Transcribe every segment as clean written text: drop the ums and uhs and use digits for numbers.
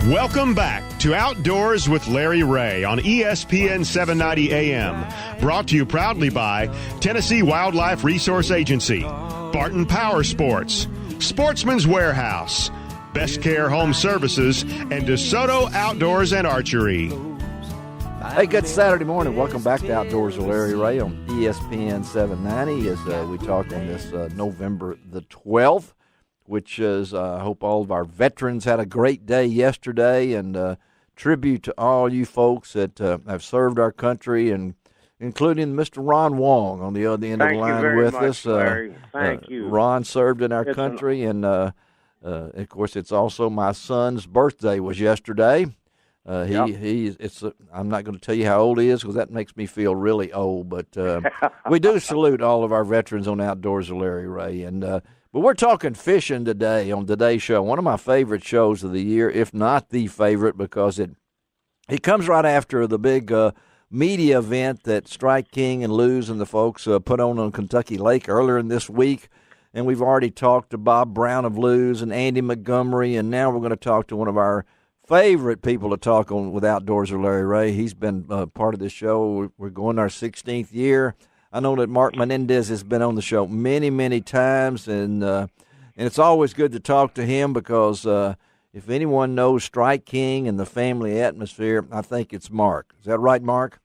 Welcome back to Outdoors with Larry Ray on ESPN 790 AM. Brought to you proudly by Tennessee Wildlife Resource Agency, Barton Power Sports, Sportsman's Warehouse, Best Care Home Services, and DeSoto Outdoors and Archery. Hey, good Saturday morning. Welcome back to Outdoors with Larry Ray on ESPN 790 as we talk on this November the 12th. Which is, I hope all of our veterans had a great day yesterday, and tribute to all you folks that have served our country, and including Mr. Ron Wong on the other end of the line with us. Larry. Thank you. Ron served in our country, and of course, it's also my son's birthday was yesterday. I'm not going to tell you how old he is because that makes me feel really old, but we do salute all of our veterans on Outdoors with Larry Ray, and. But we're talking fishing today on today's show, one of my favorite shows of the year, if not the favorite, because it comes right after the big media event that Strike King and Luz and the folks put on Kentucky Lake earlier in this week. And we've already talked to Bob Brown of Luz and Andy Montgomery, and now we're going to talk to one of our favorite people to talk on with Outdoors with Larry Ray. He's been part of this show. We're going our 16th year. I know that Mark Menendez has been on the show many, many times, and it's always good to talk to him because if anyone knows Strike King and the family atmosphere, I think it's Mark. Is that right, Mark?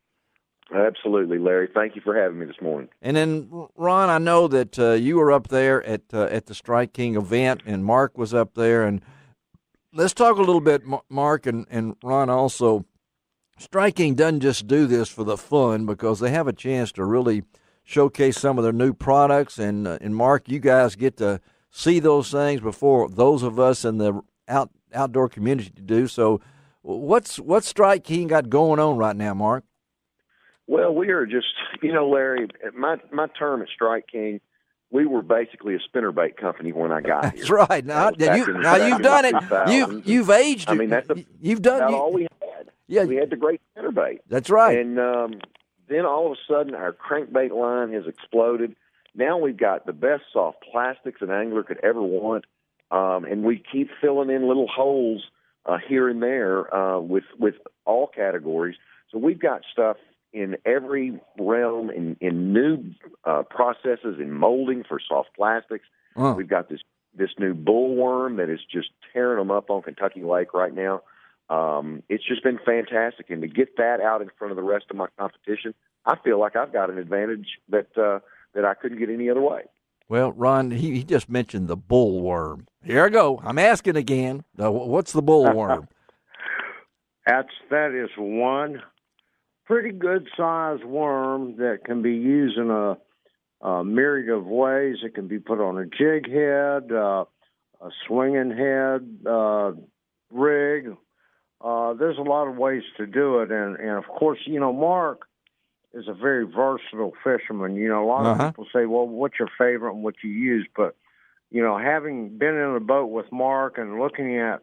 Absolutely, Larry. Thank you for having me this morning. And then, Ron, I know that you were up there at the Strike King event, and Mark was up there. And let's talk a little bit, Mark and Ron, also. Strike King doesn't just do this for the fun because they have a chance to really showcase some of their new products. And Mark, you guys get to see those things before those of us in the outdoor community do. So what's Strike King got going on right now, Mark? Well, we are just, Larry, my term at Strike King, we were basically a spinnerbait company when I got here. That's right. Now you've done it. You've aged. I mean, that's all we had. Yeah, we had the great spinnerbait. That's right. And then all of a sudden, our crankbait line has exploded. Now we've got the best soft plastics an angler could ever want, and we keep filling in little holes here and there with all categories. So we've got stuff in every realm, in new processes in molding for soft plastics. We've got this new bullworm that is just tearing them up on Kentucky Lake right now. It's just been fantastic, and to get that out in front of the rest of my competition, I feel like I've got an advantage that I couldn't get any other way. Well, Ron, he just mentioned the bullworm. Here I go. I'm asking again. What's the bullworm? That is one pretty good-sized worm that can be used in a myriad of ways. It can be put on a jig head, a swinging head, rig. There's a lot of ways to do it, and of course, Mark is a very versatile fisherman. A lot of people say, well, what's your favorite and what you use? But, having been in a boat with Mark and looking at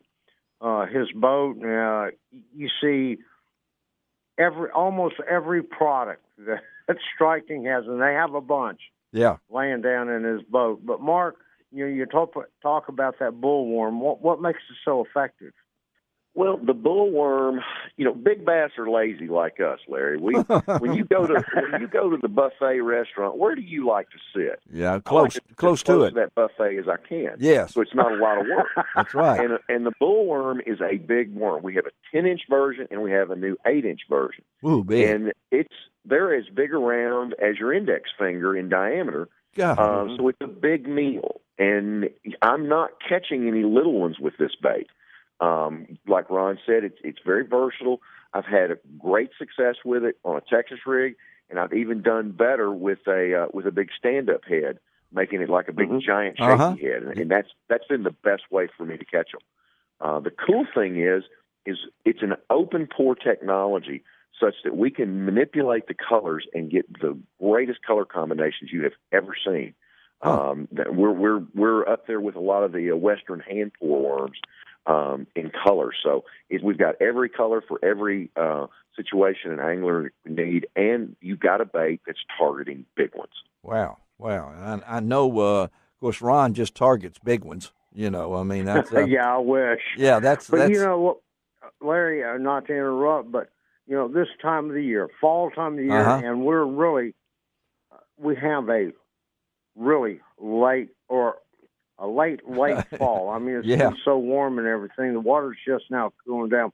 his boat, you see almost every product that Strike King has, and they have a bunch laying down in his boat. But, Mark, you talk about that bullworm. What makes it so effective? Well, the bullworm, big bass are lazy like us, Larry. When you go to the buffet restaurant, where do you like to sit? Yeah, close to it. That buffet as I can. Yes. So it's not a lot of work. That's right. And the bullworm is a big worm. We have a 10-inch version and we have a new 8-inch version. Ooh, big. And they're as big around as your index finger in diameter. God. So it's a big meal. And I'm not catching any little ones with this bait. Like Ron said, it's very versatile. I've had a great success with it on a Texas rig, and I've even done better with a big stand-up head, making it like a big giant shaky head, and that's been the best way for me to catch them. The cool thing is it's an open pore technology such that we can manipulate the colors and get the greatest color combinations you have ever seen. We're up there with a lot of the Western hand pour worms. In color. So we've got every color for every situation an angler need, and you've got a bait that's targeting big ones. Wow. I know, of course, Ron just targets big ones. That's yeah, I wish. Yeah, that's. But Larry, not to interrupt, but this time of the year, fall time of the year, and we have a really late or a late fall. I mean, it's been so warm and everything. The water's just now cooling down.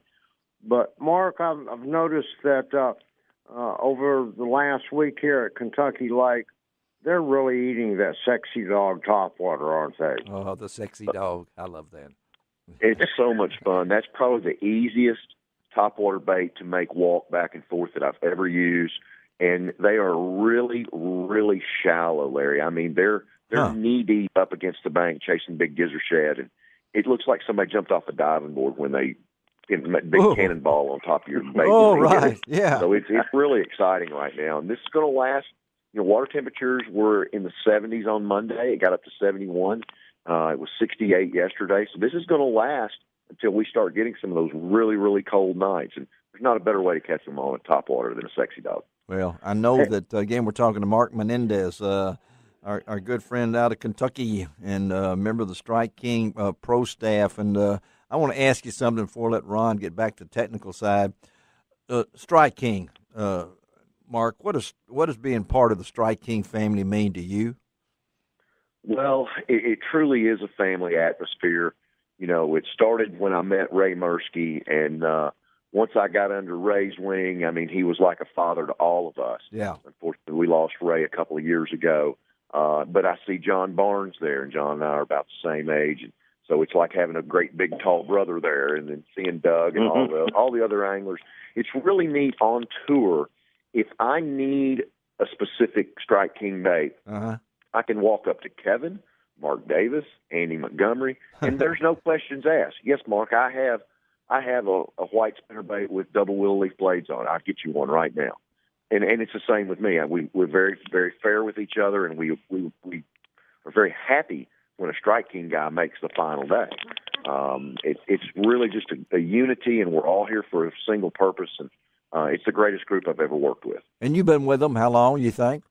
But Mark, I've noticed that over the last week here at Kentucky Lake, they're really eating that sexy dog topwater, aren't they? Oh, the sexy dog. I love that. It's so much fun. That's probably the easiest topwater bait to make walk back and forth that I've ever used. And they are really, really shallow, Larry. I mean, they're knee-deep up against the bank chasing big gizzard shad. And it looks like somebody jumped off a diving board when they big cannonball on top of your bait. Oh, right, yeah. So it's really exciting right now. And this is going to last. Water temperatures were in the 70s on Monday. It got up to 71. It was 68 yesterday. So this is going to last until we start getting some of those really, really cold nights. And there's not a better way to catch them all in topwater than a sexy dog. Well, I know that, again, we're talking to Mark Menendez, our good friend out of Kentucky and member of the Strike King pro staff. And I want to ask you something before I let Ron get back to the technical side. Strike King, Mark, what does being part of the Strike King family mean to you? Well, it truly is a family atmosphere. It started when I met Ray Mursky, and once I got under Ray's wing, I mean, he was like a father to all of us. Yeah. Unfortunately, we lost Ray a couple of years ago, but I see John Barnes there, and John and I are about the same age, and so it's like having a great big tall brother there, and then seeing Doug and all the other anglers. It's really neat on tour. If I need a specific Strike King bait, I can walk up to Kevin, Mark Davis, Andy Montgomery, and there's no questions asked. Yes, Mark, I have a white spinnerbait with double wheel leaf blades on it. I'll get you one right now. And it's the same with me. We're very, very fair with each other, and we are very happy when a Strike King guy makes the final day. It's really just a unity, and we're all here for a single purpose, and it's the greatest group I've ever worked with. And you've been with them how long, you think?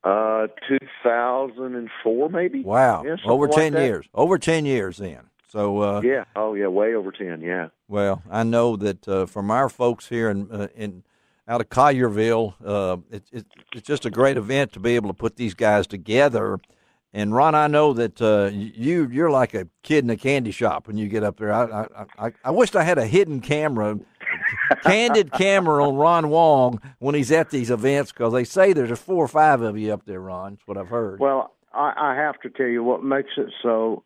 2004, maybe. Wow. Yeah, over 10 like years. Over 10 years then. So yeah. Oh, yeah, way over 10, yeah. Well, I know that from our folks here in out of Collierville, it's just a great event to be able to put these guys together. And, Ron, I know that you're like a kid in a candy shop when you get up there. I wished I had a hidden camera, candid camera on Ron Wong when he's at these events, because they say there's 4 or 5 of you up there, Ron. That's what I've heard. Well, I have to tell you what makes it so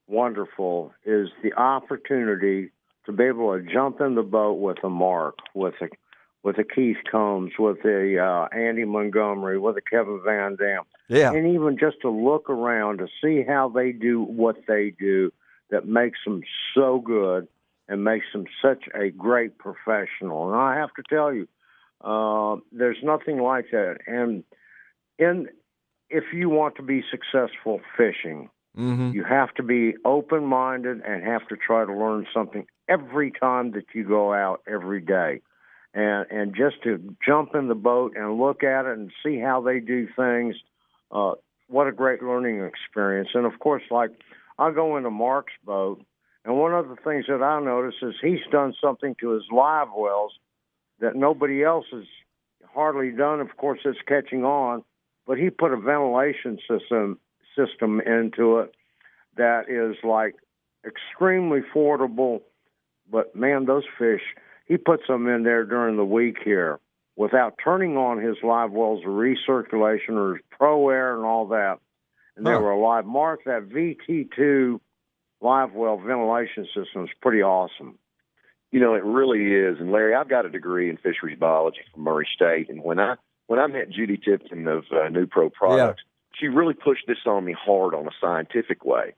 wonderful is the opportunity to be able to jump in the boat with a Mark, with a Keith Combs, with a Andy Montgomery, with a Kevin Van Dam. Yeah. And even just to look around to see how they do what they do that makes them so good and makes them such a great professional. And I have to tell you, there's nothing like that. And if you want to be successful fishing, you have to be open-minded and have to try to learn something every time that you go out every day. And just to jump in the boat and look at it and see how they do things, what a great learning experience. And, of course, like I go into Mark's boat, and one of the things that I notice is he's done something to his live wells that nobody else has hardly done. Of course, it's catching on, but he put a ventilation system into it that is like extremely affordable. But, man, those fish, he puts them in there during the week here without turning on his live wells or recirculation or his Pro Air and all that. And they were alive. Mark, that VT2 live well ventilation system is pretty awesome. It really is. And, Larry, I've got a degree in fisheries biology from Murray State. And when I met Judy Tipton of New Pro Products, she really pushed this on me hard on a scientific way.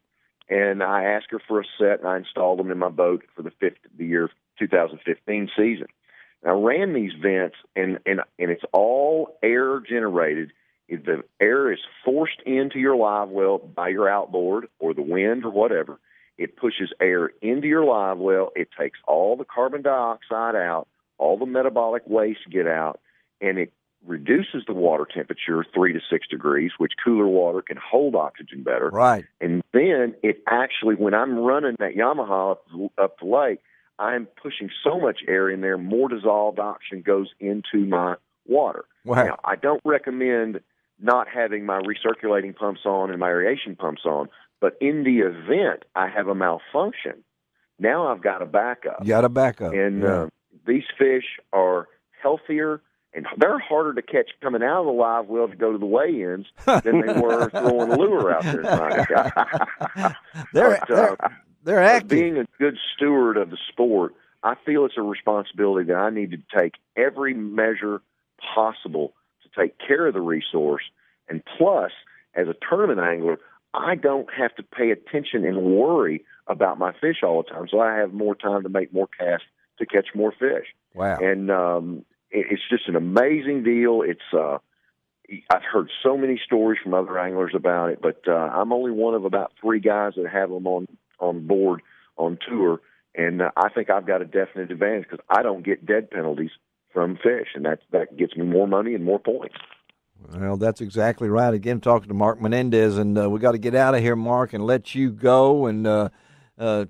And I asked her for a set, and I installed them in my boat for the year 2015 season. And I ran these vents, and it's all air generated. If the air is forced into your live well by your outboard or the wind or whatever, it pushes air into your live well. It takes all the carbon dioxide out, all the metabolic waste get out, and it reduces the water temperature 3 to 6 degrees, which cooler water can hold oxygen better. Right. And then it actually, when I'm running that Yamaha up the lake, I'm pushing so much air in there, more dissolved oxygen goes into my water. Wow. Now, I don't recommend not having my recirculating pumps on and my aeration pumps on, but in the event I have a malfunction, now I've got a backup. You got a backup. And these fish are healthier, and they're harder to catch coming out of the live well to go to the weigh-ins than they were throwing a lure out there tonight. They're active. Being a good steward of the sport, I feel it's a responsibility that I need to take every measure possible to take care of the resource. And plus, as a tournament angler, I don't have to pay attention and worry about my fish all the time, so I have more time to make more casts to catch more fish. Wow. And it's just an amazing deal. It's I've heard so many stories from other anglers about it, but I'm only one of about 3 guys that have them on board on tour, and I think I've got a definite advantage because I don't get dead penalties from fish, and that gets me more money and more points. Well, that's exactly right. Again, talking to Mark Menendez, and we got to get out of here, Mark, and let you go and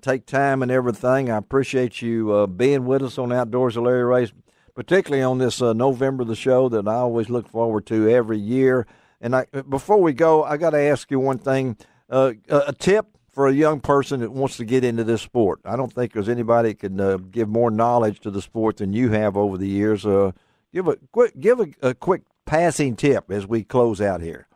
take time and everything. I appreciate you being with us on Outdoors with Larry Ray, particularly on this November the show that I always look forward to every year. And before we go, I got to ask you one thing, a tip for a young person that wants to get into this sport. I don't think there's anybody that can give more knowledge to the sport than you have over the years. Give a quick passing tip as we close out here.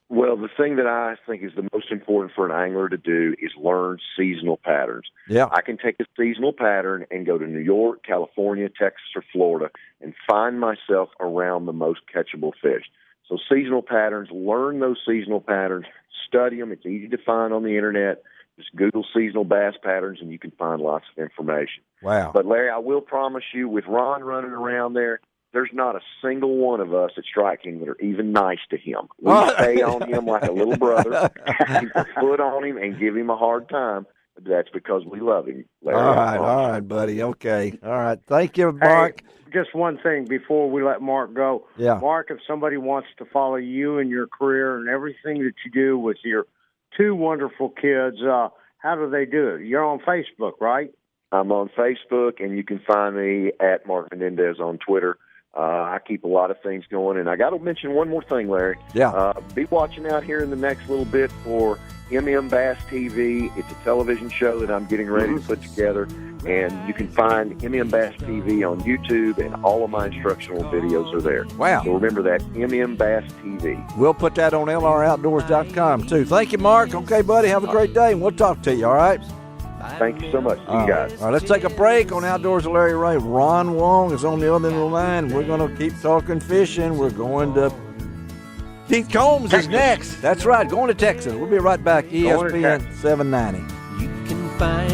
Well, the thing that I think is the most important for an angler to do is learn seasonal patterns. Yeah. I can take a seasonal pattern and go to New York, California, Texas, or Florida and find myself around the most catchable fish. So seasonal patterns, learn those seasonal patterns, study them. It's easy to find on the internet. Just Google seasonal bass patterns and you can find lots of information. Wow. But, Larry, I will promise you, with Ron running around there, there's not a single one of us at Strike King that are even nice to him. We stay on him like a little brother, keep a foot on him, and give him a hard time. But that's because we love him, Larry. All right, buddy. Okay. All right. Thank you, Mark. Hey, just one thing before we let Mark go. Yeah. Mark, if somebody wants to follow you and your career and everything that you do with your 2 wonderful kids, how do they do it? You're on Facebook, right? I'm on Facebook, and you can find me at Mark Menendez on Twitter. I keep a lot of things going, and I got to mention one more thing, Larry. Yeah. Be watching out here in the next little bit for MM Bass TV. It's a television show that I'm getting ready to put together, and you can find MM Bass TV on YouTube, and all of my instructional videos are there. Wow. So remember that, MM Bass TV. We'll put that on lroutdoors.com, too. Thank you, Mark. Okay, buddy, have a great day, and we'll talk to you, all right? Thank you so much. See you guys. All right, let's take a break on Outdoors with Larry Ray. Ron Wong is on the other end of the line. We're going to keep talking fishing. We're going to Keith Combs is next. That's right, going to Texas. We'll be right back. ESPN 790. You can find